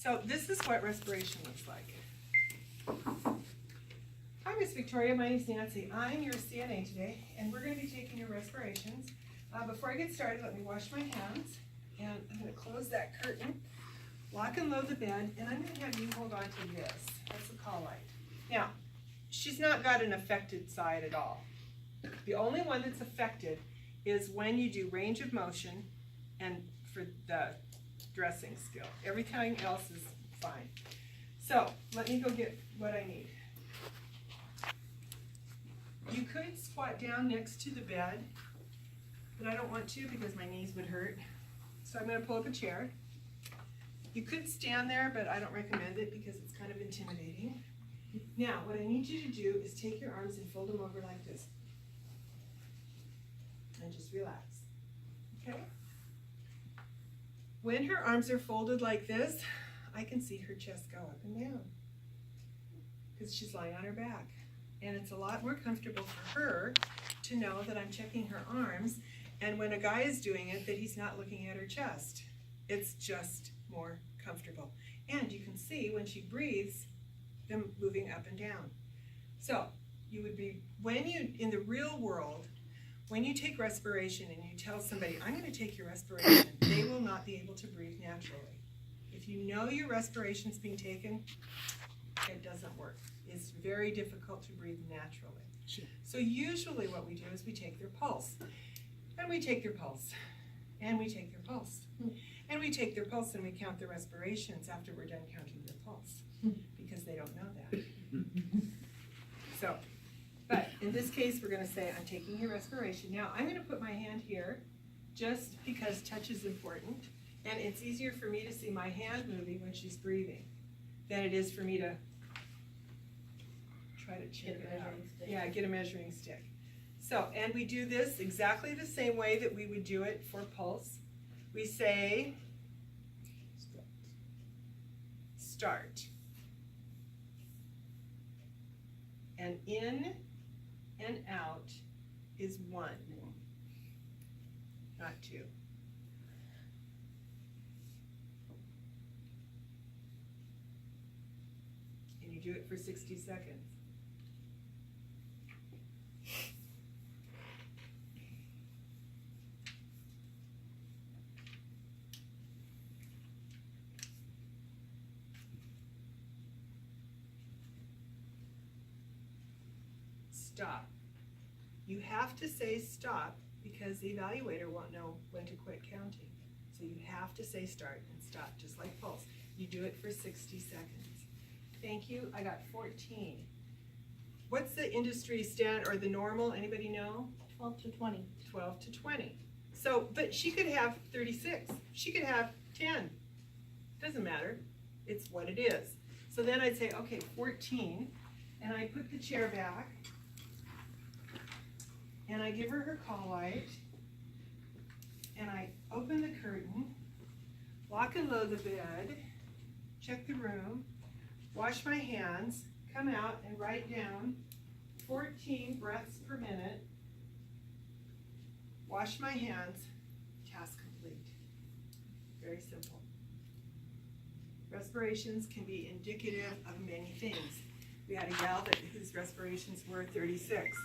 So this is what respiration looks like. Hi, Miss Victoria. My name's Nancy. I'm your CNA today, and we're going to be taking your respirations. Before I get started, let me wash my hands, and I'm going to close that curtain, lock and load the bed, and I'm going to have you hold on to this. That's the call light. Now, she's not got an affected side at all. The only one that's affected is when you do range of motion and for the dressing skill. Everything else is fine. So let me go get what I need. You could squat down next to the bed, but I don't want to because my knees would hurt. So I'm going to pull up a chair. You could stand there, but I don't recommend it because it's kind of intimidating. Now, what I need you to do is take your arms and fold them over like this. And just relax. Okay? When her arms are folded like this, I can see her chest go up and down because she's lying on her back. And it's a lot more comfortable for her to know that I'm checking her arms, and when a guy is doing it, that he's not looking at her chest. It's just more comfortable. And you can see when she breathes, them moving up and down. So you would be, when you, in the real world, when you take respiration and you tell somebody, I'm going to take your respiration, they will not be able to breathe naturally. If you know your respiration's being taken, it doesn't work. It's very difficult to breathe naturally. Sure. So usually what we do is we take their pulse, and we take their pulse, and we take their pulse, and we take their pulse and we count their respirations after we're done counting their pulse, because they don't know that. So, but in this case, we're going to say, I'm taking your respiration. Now, I'm going to put my hand here just because touch is important, and it's easier for me to see my hand moving when she's breathing than it is for me to try to check it out. Yeah, get a measuring stick. So, and we do this exactly the same way that we would do it for pulse. We say, start. And in and out is 1, not 2. And you do it for 60 seconds. Stop. You have to say stop because the evaluator won't know when to quit counting. So you have to say start and stop, just like pulse. You do it for 60 seconds. Thank you. I got 14. What's the industry standard or the normal? Anybody know? 12 to 20. 12 to 20. So, but she could have 36. She could have 10. Doesn't matter. It's what it is. So then I'd say, okay, 14. And I put the chair back. And I give her her call light, and I open the curtain, lock and load the bed, check the room, wash my hands, come out and write down 14 breaths per minute, wash my hands, task complete. Very simple. Respirations can be indicative of many things. We had a gal whose respirations were 36.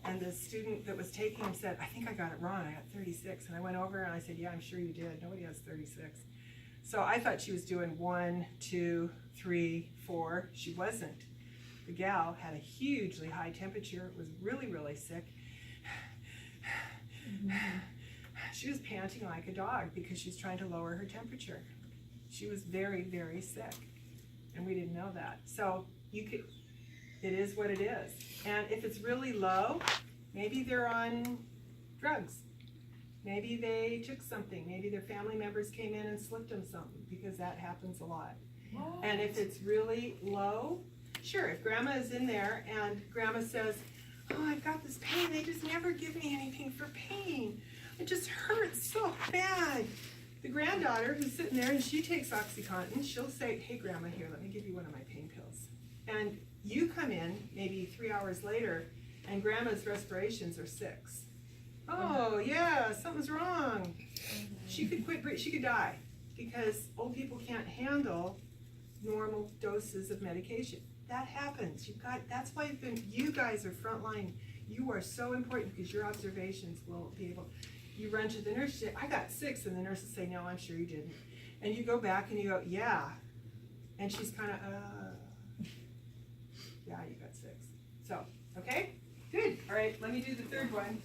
And the student that was taking them said, I think I got it wrong, I got 36. And I went over and I said, yeah, I'm sure you did. Nobody has 36. So I thought she was doing 1, 2, 3, 4. She wasn't. The gal had a hugely high temperature, was really, really sick. She was panting like a dog because she's trying to lower her temperature. She was very, very sick. And we didn't know that. So you could, it is what it is. And if it's really low, maybe they're on drugs. Maybe they took something. Maybe their family members came in and slipped them something, because that happens a lot. What? And if it's really low, sure, if grandma is in there and grandma says, oh, I've got this pain, they just never give me anything for pain. It just hurts so bad. The granddaughter who's sitting there and she takes OxyContin, she'll say, hey grandma, here, let me give you one of my pain pills. And you come in maybe 3 hours later and grandma's respirations are 6. Oh yeah, something's wrong. She could quit, she could die, because old people can't handle normal doses of medication. That happens. That's why you guys are frontline. You are so important because your observations will be able, you run to the nurse, you say, I got 6, and the nurse will say, no, I'm sure you didn't. And you go back and you go, yeah. And she's kind of, yeah, you got 6. So, okay, good. All right, let me do the third one.